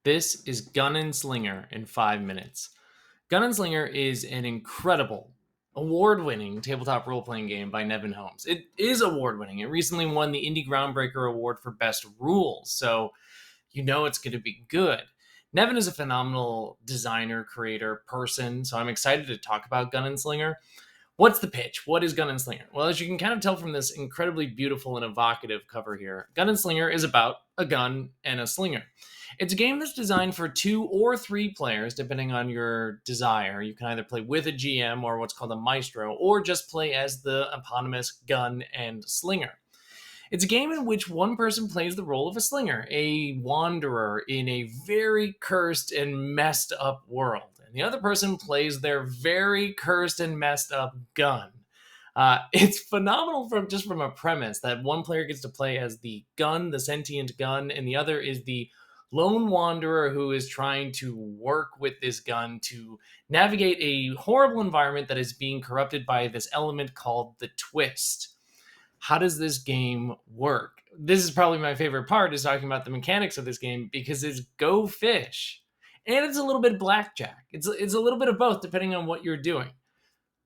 This is Gun&Slinger in 5 minutes. Gun&Slinger is an incredible, award-winning tabletop role-playing game by Nevyn Holmes. It is award-winning. It recently won the Indie Groundbreaker Award for Best Rules, so you know it's going to be good. Nevyn is a phenomenal designer, creator, person, so I'm excited to talk about Gun&Slinger. What's the pitch? What is Gun&Slinger? Well, as you can kind of tell from this incredibly beautiful and evocative cover here, Gun&Slinger is about a gun and a slinger. It's a game that's designed for 2 or 3 players, depending on your desire. You can either play with a GM or what's called a maestro, or just play as the eponymous gun and slinger. It's a game in which one person plays the role of a slinger, a wanderer in a very cursed and messed up world, and the other person plays their very cursed and messed up gun. It's phenomenal from a premise that one player gets to play as the gun, the sentient gun, and the other is the lone wanderer who is trying to work with this gun to navigate a horrible environment that is being corrupted by this element called the twist. How does this game work? This is probably my favorite part, is talking about the mechanics of this game, because it's go fish and it's a little bit blackjack. It's a little bit of both depending on what you're doing.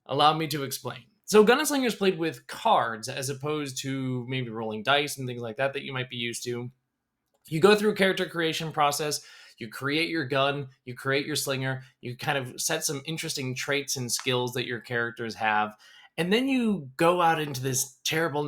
Allow me to explain. So Gun&Slinger is played with cards as opposed to maybe rolling dice and things like that you might be used to. You go through a character creation process. You create your gun, you create your slinger, you kind of set some interesting traits and skills that your characters have. And then you go out into this terrible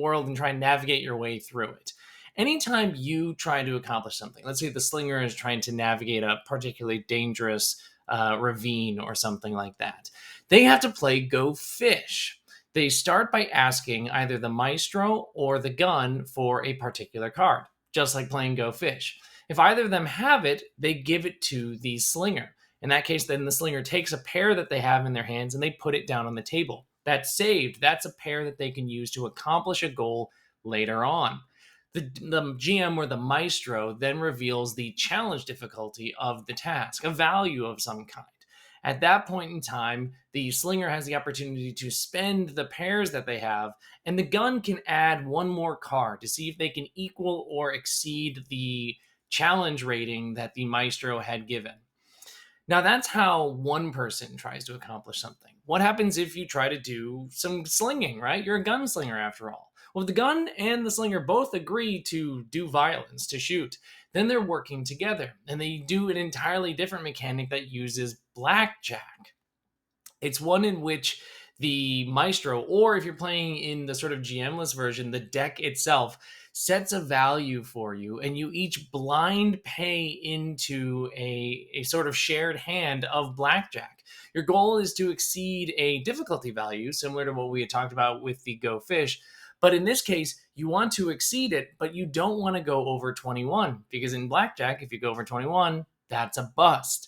world and try and navigate your way through it. Anytime you try to accomplish something, let's say the slinger is trying to navigate a particularly dangerous ravine or something like that, they have to play go fish. They start by asking either the maestro or the gun for a particular card, just like playing go fish. If either of them have it, they give it to the slinger. In that case, then the slinger takes a pair that they have in their hands and they put it down on the table. That's saved. That's a pair that they can use to accomplish a goal later on. The GM or the maestro then reveals the challenge difficulty of the task, a value of some kind. At that point in time, the slinger has the opportunity to spend the pairs that they have, and the gun can add one more card to see if they can equal or exceed the challenge rating that the maestro had given. Now, that's how one person tries to accomplish something. What happens if you try to do some slinging, right? You're a gunslinger after all. Well, if the gun and the slinger both agree to do violence, to shoot, then they're working together, and they do an entirely different mechanic that uses blackjack. It's one in which the maestro, or if you're playing in the sort of GM-less version, the deck itself sets a value for you, and you each blind pay into a sort of shared hand of blackjack. Your goal is to exceed a difficulty value, similar to what we had talked about with the Go Fish. But in this case, you want to exceed it, but you don't want to go over 21, because in blackjack, if you go over 21, that's a bust.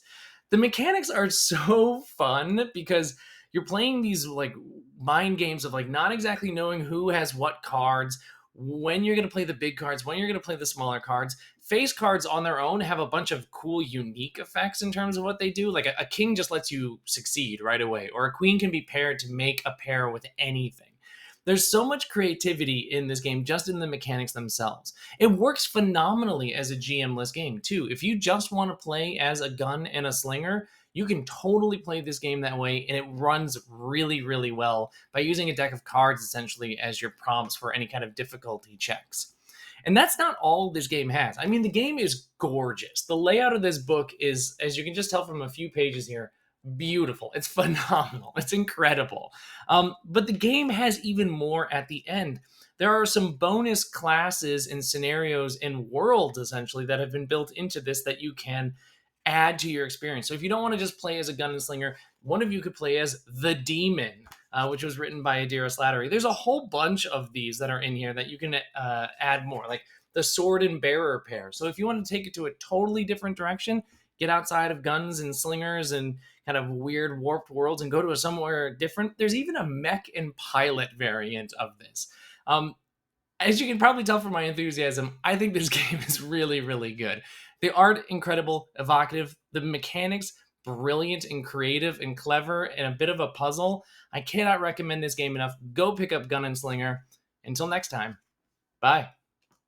The mechanics are so fun because you're playing these like mind games of like not exactly knowing who has what cards, when you're going to play the big cards, when you're going to play the smaller cards. Face cards on their own have a bunch of cool, unique effects in terms of what they do. Like a king just lets you succeed right away, or a queen can be paired to make a pair with anything. There's so much creativity in this game, just in the mechanics themselves. It works phenomenally as a GM-less game, too. If you just want to play as a gun and a slinger, you can totally play this game that way, and it runs really, really well by using a deck of cards, essentially, as your prompts for any kind of difficulty checks. And that's not all this game has. I mean, the game is gorgeous. The layout of this book is, as you can just tell from a few pages here, beautiful. It's phenomenal. It's incredible. But the game has even more at the end. There are some bonus classes and scenarios and worlds, essentially, that have been built into this that you can add to your experience. So if you don't want to just play as a gun&slinger, one of you could play as the demon, which was written by Adira Slattery. There's a whole bunch of these that are in here that you can add more, like the sword and bearer pair. So if you want to take it to a totally different direction, get outside of guns and slingers and kind of weird warped worlds and go to somewhere different. There's even a mech and pilot variant of this. As you can probably tell from my enthusiasm, I think this game is really, really good. The art, incredible, evocative. The mechanics, brilliant and creative and clever and a bit of a puzzle. I cannot recommend this game enough. Go pick up Gun&Slinger. Until next time, bye.